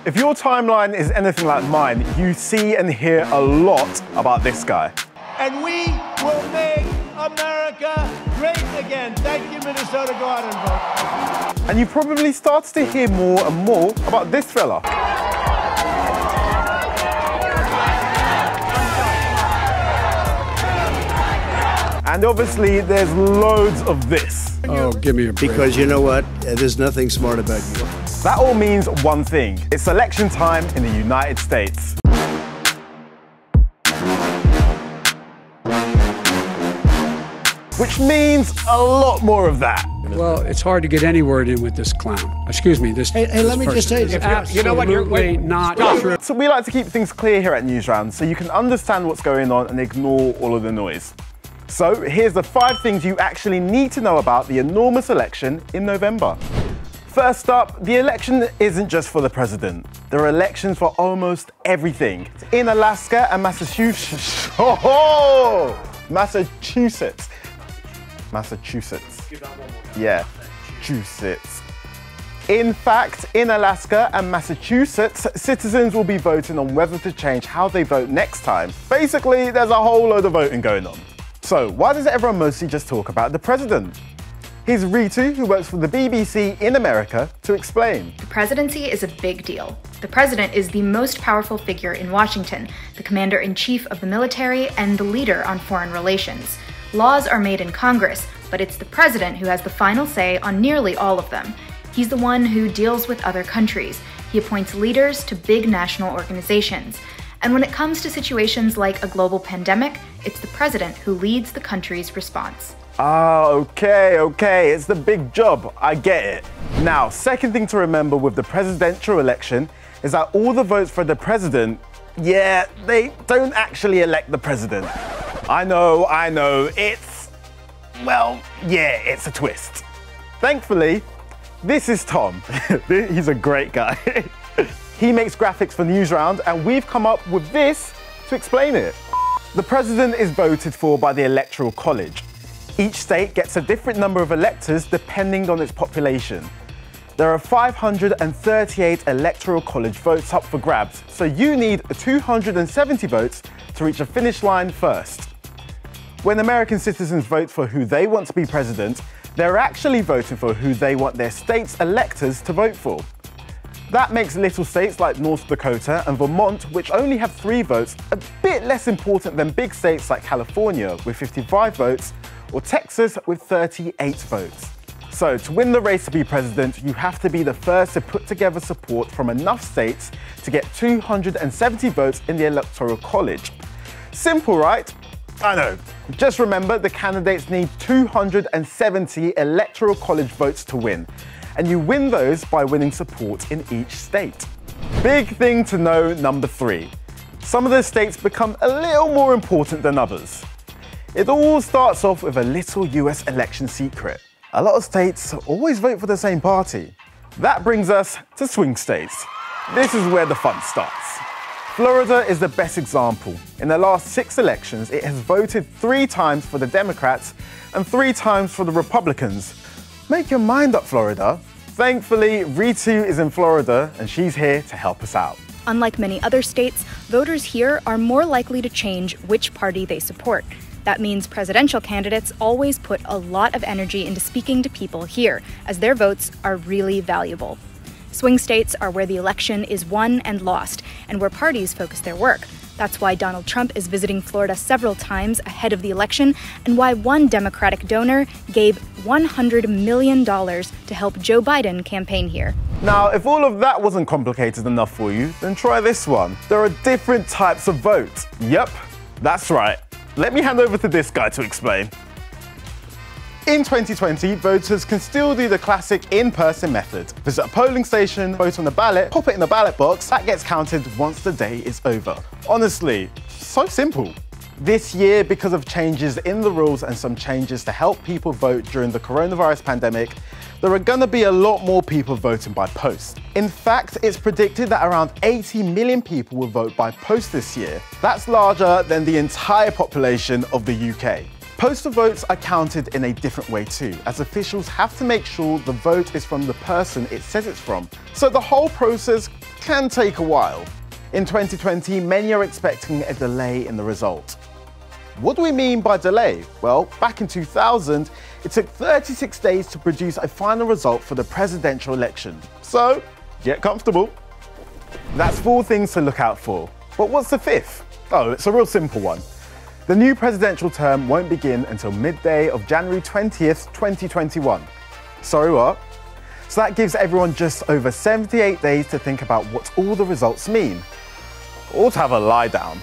If your timeline is anything like mine, you see and hear a lot about this guy. And we will make America great again. Thank you, Minnesota. Go out and vote. And you probably started to hear more and more about this fella. And obviously, there's loads of this. Oh, give me a break. Because you know what? There's nothing smart about you. That all means one thing. It's election time in the United States. Which means a lot more of that. Well, it's hard to get any word in with this clown. Excuse me, this. Hey, let me just say, you know what? You're not true. So we like to keep things clear here at Newsround so you can understand what's going on and ignore all of the noise. So here's the 5 things you actually need to know about the enormous election in November. First up, the election isn't just for the president. There are elections for almost everything. In Alaska and Massachusetts. Massachusetts. Yeah, Massachusetts. In fact, in Alaska and Massachusetts, citizens will be voting on whether to change how they vote next time. Basically, there's a whole load of voting going on. So why does everyone mostly just talk about the president? Here's Ritu, who works for the BBC in America, to explain. The presidency is a big deal. The president is the most powerful figure in Washington, the commander-in-chief of the military and the leader on foreign relations. Laws are made in Congress, but it's the president who has the final say on nearly all of them. He's the one who deals with other countries. He appoints leaders to big national organizations. And when it comes to situations like a global pandemic, it's the president who leads the country's response. Ah, okay, it's the big job, I get it. Now, second thing to remember with the presidential election is that all the votes for the president, yeah, they don't actually elect the president. I know, it's a twist. Thankfully, this is Tom. He's a great guy. He makes graphics for Newsround, and we've come up with this to explain it. The president is voted for by the Electoral College. Each state gets a different number of electors depending on its population. There are 538 Electoral College votes up for grabs, so you need 270 votes to reach a finish line first. When American citizens vote for who they want to be president, they're actually voting for who they want their state's electors to vote for. That makes little states like North Dakota and Vermont, which only have 3 votes, a bit less important than big states like California with 55 votes, or Texas with 38 votes. So to win the race to be president, you have to be the first to put together support from enough states to get 270 votes in the Electoral College. Simple, right? I know. Just remember, the candidates need 270 Electoral College votes to win. And you win those by winning support in each state. Big thing to know, number 3. Some of the states become a little more important than others. It all starts off with a little US election secret. A lot of states always vote for the same party. That brings us to swing states. This is where the fun starts. Florida is the best example. In the last 6 elections, it has voted 3 times for the Democrats and 3 times for the Republicans. Make your mind up, Florida. Thankfully, Ritu is in Florida and she's here to help us out. Unlike many other states, voters here are more likely to change which party they support. That means presidential candidates always put a lot of energy into speaking to people here, as their votes are really valuable. Swing states are where the election is won and lost, and where parties focus their work. That's why Donald Trump is visiting Florida several times ahead of the election, and why one Democratic donor gave $100 million to help Joe Biden campaign here. Now, if all of that wasn't complicated enough for you, then try this one. There are different types of votes. Yep, that's right. Let me hand over to this guy to explain. In 2020, voters can still do the classic in-person method. Visit a polling station, vote on the ballot, pop it in the ballot box. That gets counted once the day is over. Honestly, so simple. This year, because of changes in the rules and some changes to help people vote during the coronavirus pandemic, there are going to be a lot more people voting by post. In fact, it's predicted that around 80 million people will vote by post this year. That's larger than the entire population of the UK. Postal votes are counted in a different way too, as officials have to make sure the vote is from the person it says it's from. So the whole process can take a while. In 2020, many are expecting a delay in the result. What do we mean by delay? Well, back in 2000, it took 36 days to produce a final result for the presidential election. So, get comfortable. That's 4 things to look out for. But what's the 5th? Oh, it's a real simple one. The new presidential term won't begin until midday of January 20th, 2021. Sorry, what? So that gives everyone just over 78 days to think about what all the results mean. Or to have a lie down.